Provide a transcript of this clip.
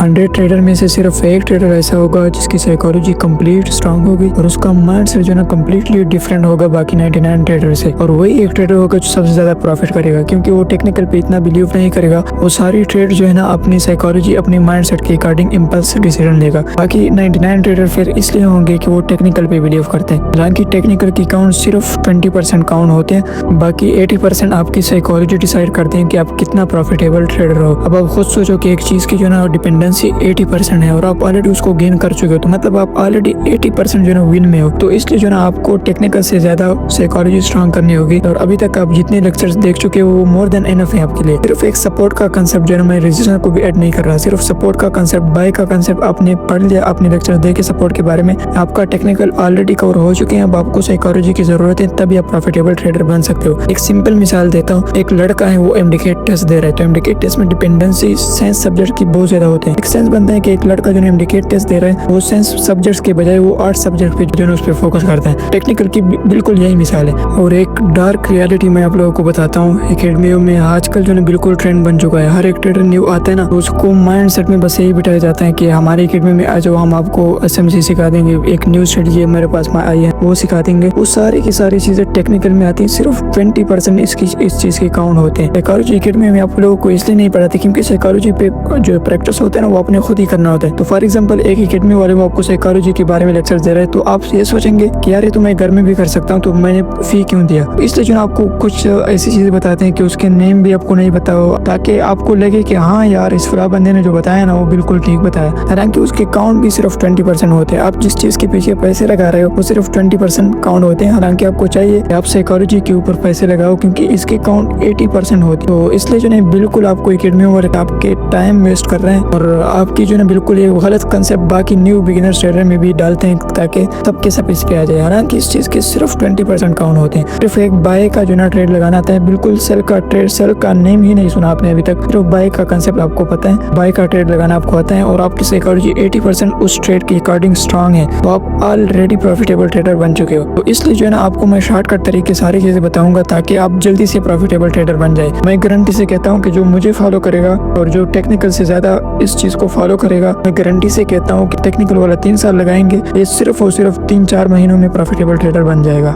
100 trader में से सिर्फ एक ट्रेडर ऐसा होगा जिसकी साइकोलॉजी कंप्लीट स्ट्रांग होगी और उसका माइंड से जो ना कम्प्लीटली डिफरेंट होगा बाकी 99 ट्रेडर से। और वही एक ट्रेडर होगा जो सबसे ज्यादा प्रॉफिट करेगा, क्योंकि वो टेक्निकल पे इतना बिलीव नहीं करेगा। वो सारी ट्रेड जो है ना अपनी साइकोलॉजी, अपनी माइंड सेट के अकॉर्डिंग इम्पल्स डिसीजन लेगा। बाकी 99 ट्रेडर फिर इसलिए होंगे कि वो टेक्निकल पे बिलीव करते हैं। हालांकि टेक्निकल की काउंट सिर्फ 20% काउंट होते हैं, बाकी 80% आपकी साइकोलॉजी डिसाइड करते हैं कि आप कितना प्रॉफिटेबल ट्रेडर हो। अब आप खुद सोचो कि एक चीज की जो ना डिपेंडेंसी 80% है और आप ऑलरेडी उसको गेन कर चुके हो, तो मतलब आप ऑलरेडी 80% जो ना विन में हो। तो इसलिए जो ना आपको टेक्निकल से ज्यादा साइकोलॉजी स्ट्रांग करनी होगी। और अभी तक आप जितने लेक्चर्स देख चुके हो वो मोर देन एनफ है आपके लिए। सिर्फ एक सपोर्ट का कंसेप्ट जो है मैं रेजिस्टेंस को भी ऐड नहीं कर रहा, सिर्फ सपोर्ट का कंसेप्ट, बाय का कंसेप्ट आपने पढ़ लिया, आपने लेक्चर देखे सपोर्ट के बारे में, आपका टेक्निकल ऑलरेडी कवर हो चुके हैं। अब आपको साइकोलॉजी की जरूरत है, तभी आप प्रॉफिटेबल ट्रेडर बन सकते हो। एक सिंपल मिसाल देता हूँ, एक लड़का है वो एमडीके टेस्ट दे रहा है, तो एमडीके टेस्ट में डिपेंडेंसी साइंस सब्जेक्ट की बहुत ज्यादा होते हैं। एक सेंस बनता है कि एक लड़का जो एमडीके टेस्ट दे रहा है वो साइंस सब्जेक्ट्स के बजाय वो आर्ट सब्जेक्ट पे जो है उस पर फोकस करता है। टेक्निकल की बिल्कुल यही मिसाल है। और एक डार्क रियलिटी मैं आप लोगों को बताता हूँ, एकेडमियों में आजकल जो है बिल्कुल ट्रेंड बन चुका है। हर एक ट्रेडर न्यू आता है ना, तो उसको माइंड सेट में बस यही बिठाया जाता है कि हमारे एकेडमी में आ जाओ, हम आपको एसएमसी सिखा देंगे, एक न्यू स्ट्रेटजी मेरे पास में आई है वो सिखा देंगे। वो सारी की सारी चीजें टेक्निकल में आती है, सिर्फ 20% इस चीज के काउंट होते हैं। साइकोलॉजी एकेडमी में आप लोगों को इसलिए नहीं पढ़ाते क्योंकि साइकोलॉजी पे जो प्रैक्टिस होता है ना वो अपने खुद ही करना होता है। तो फॉर एग्जाम्पल एक एकेडमी वाले वो आपको साइकोलॉजी के बारे में लेक्चर दे रहे हैं, तो आप ये सोचेंगे कि यार ये तो मैं घर में भी कर सकता हूँ, तो मैंने फी क्यों दिया। इसलिए जो आपको कुछ ऐसी चीजें बताते हैं कि उसके नेम भी आपको नहीं बताओ, ताकि आपको लगे कि हाँ यार इस फला बंदे ने जो बताया ना वो बिल्कुल ठीक बताया। हालांकि उसके काउंट भी सिर्फ 20% होते हैं। आप जिस चीज के पीछे पैसे लगा रहे हो वो सिर्फ 20% काउंट होते हैं। हालांकि आपको चाहिए आप साइकोलॉजी के ऊपर पैसे लगाओ क्योंकि इसके काउंट 80% होते हैं। तो इसलिए जो है बिल्कुल आपको एकेडमियों वाले आपके टाइम वेस्ट कर रहे हैं और आपकी जो है बिल्कुल ये गलत कंसेप्ट बाकी न्यू बिगिनर ट्रेडर में भी डालते हैं ताकि सबके सब इस पे आ जाए। हालांकि इस चीज के सिर्फ 20% काउंट होते हैं। सिर्फ एक बाय का जो ना ट्रेड लगाना आता है, बिल्कुल सेल का ट्रेड, सेल का नेम ही नहीं सुना आपने अभी तक, सिर्फ बाय का कंसेप्ट आपको पता है, बाय का ट्रेड लगाना आपको आता है और आपकी साइकोलॉजी 80% उस ट्रेड के अकॉर्डिंग स्ट्रांग है, तो आप ऑलरेडी प्रॉफिटेबल ट्रेडर बन चुके हो। तो इसलिए जो है ना आपको मैं शॉर्टकट तरीके सारी चीजें बताऊंगा ताकि आप जल्दी से प्रॉफिटेबल ट्रेडर बन जाए। मैं गारंटी से कहता हूँ कि जो मुझे फॉलो करेगा और जो टेक्निकल से ज्यादा इस चीज को फॉलो करेगा, मैं गारंटी से कहता हूँ कि टेक्निकल वाला 3 साल लगाएंगे, ये सिर्फ और सिर्फ 3-4 महीनों में प्रॉफिटेबल ट्रेडर बन जाएगा।